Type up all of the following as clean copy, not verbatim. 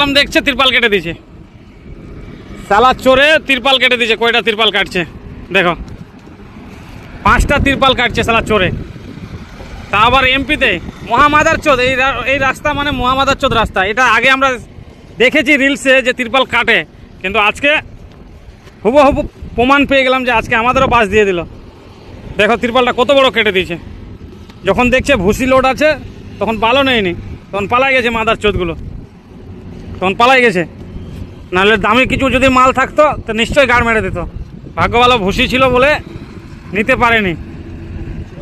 গেলাম, দেখছে তিরপাল কেটে দিয়েছে। শালা চোরে তিরপাল কেটে দিয়েছে। কয়টা তিরপাল কাটছে দেখো, 5টা তিরপাল কাটছে শালা চোরে। তা আবার এমপিতে মহামাদার চোদ। এই রাস্তা মানে মহামাদার চোদ রাস্তা। এটা আগে আমরা দেখেছি রিলসে যে তিরপাল কাটে, কিন্তু আজকে হুবহু প্রমাণ পেয়ে গেলাম যে আজকে আমাদেরও বাস দিয়ে দিল। দেখো তিরপালটা কত বড় কেটে দিয়েছে। যখন দেখছে ভুসি লোড আছে তখন পালো নেয়নি, তখন পালাই গেছে মাদার চোদগুলো, তখন পালাই গেছে। নাহলে দামি কিছু যদি মাল থাকতো তো নিশ্চয়ই গাড় মেরে দিত। ভাগ্য ভালো ভুসি ছিল বলে নিতে পারেনি।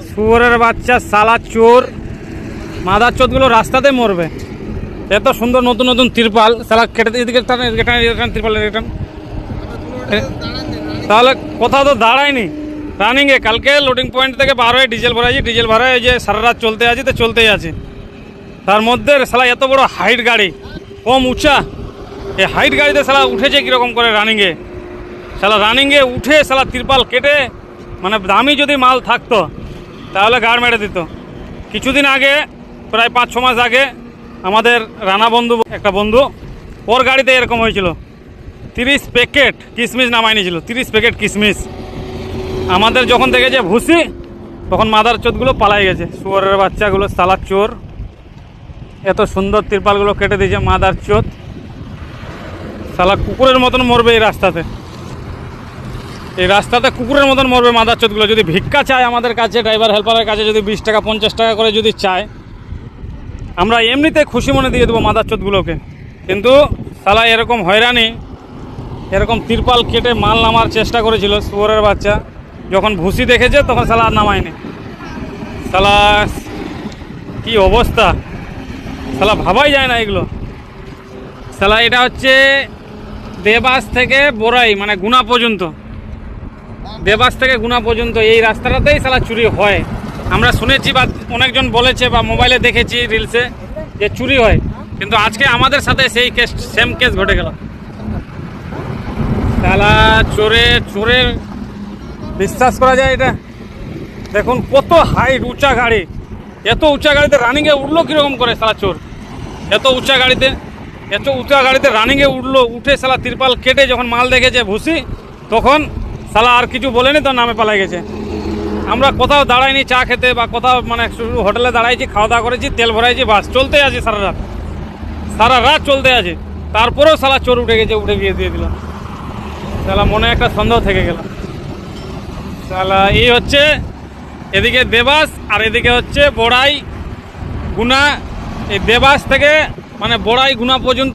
শুয়োরের বাচ্চা শালা চোর, মাদার চোদগুলো রাস্তাতে মরবে। এত সুন্দর নতুন নতুন তিরপাল শালা কেটে এদিকে তিরপালের রিটার্ন। তাহলে কোথাও তো দাঁড়ায়নি রানিংয়ে। কালকে লোডিং পয়েন্ট থেকে বার হয়ে ডিজেল ভরাইছি, ডিজেল ভরায় যে সারা রাত চলতে আছে তো চলতেই আছে। তার মধ্যে শালা এত বড় হাইট গাড়ি, কম উঁচা, এই হাইট গাড়িতে শালা উঠেছে কীরকম করে রানিংয়ে। শালা রানিংয়ে উঠে শালা তিরপাল কেটে, মানে দামি যদি মাল থাকতো তাহলে গাড় মেরে দিত। কিছুদিন আগে, প্রায় 5-6 মাস আগে, আমাদের রানা বন্ধু একটা বন্ধু, ওর গাড়িতে এরকম হয়েছিল। 30 প্যাকেট কিশমিশ নামাই নিয়েছিল, 30 প্যাকেট কিশমিশ। আমাদের যখন দেখেছে ভুসি তখন মাদার চোদগুলো পালাই গেছে। শুয়োরের বাচ্চাগুলো শালা চোর, এত সুন্দর তিরপালগুলো কেটে দিয়েছে মাদার চোদ। শালা কুকুরের মতন মরবে এই রাস্তাতে, এই রাস্তাতে কুকুরের মতন মরবে মাদার চোদগুলো। যদি ভিক্ষা চায় আমাদের কাছে, ড্রাইভার হেল্পারের কাছে যদি 20 টাকা 50 টাকা করে যদি চায়, আমরা এমনিতে খুশি মনে দিয়ে দেবো মাদার চোদগুলোকে। কিন্তু শালা এরকম হয়রানি, এরকম তিরপাল কেটে মাল নামার চেষ্টা করেছিল শুয়োরের বাচ্চা। যখন ভুসি দেখেছে তখন শালা আর নামায়নি। শালা কি অবস্থা, শালা ভাবাই যায় না এগুলো। শালা এটা হচ্ছে দেবাস থেকে বোরাই, মানে গুনা পর্যন্ত, দেবাস থেকে গুনা পর্যন্ত এই রাস্তাটাতেই শালা চুরি হয়। আমরা শুনেছি বা অনেকজন বলেছে বা মোবাইলে দেখেছি রিলসে যে চুরি হয়, কিন্তু আজকে আমাদের সাথে সেই কেস, সেম কেস ঘটে গেল। শালা চোরের বিশ্বাস করা যায় এটা? দেখুন কত হাইট উঁচা গাড়ি, এত উঁচা গাড়িতে রানিংয়ে উঠলো কীরকম করে শালা চোর। এত উঁচা গাড়িতে রানিংয়ে উঠলো, উঠে শালা তিরপাল কেটে যখন মাল দেখেছে ভুসি, তখন শালা আর কিছু বলেনি, তো নামে পালাই গেছে। আমরা কোথাও দাঁড়াইনি চা খেতে বা কোথাও, মানে শুধু হোটেলে দাঁড়াইছি, খাওয়া দাওয়া করেছি, তেল ভরাইছি, বাস চলতে আছে সারা রাত চলতে আছে। তারপরেও শালা চোর উঠে গেছে, উঠে গিয়ে দিয়ে দিল। শালা মনে একটা সন্দেহ থেকে গেল। শালা এই হচ্ছে এদিকে দেবাস আর এদিকে হচ্ছে বোড়াই গুনা। এই দেবাস থেকে মানে বোড়াই গুনা পর্যন্ত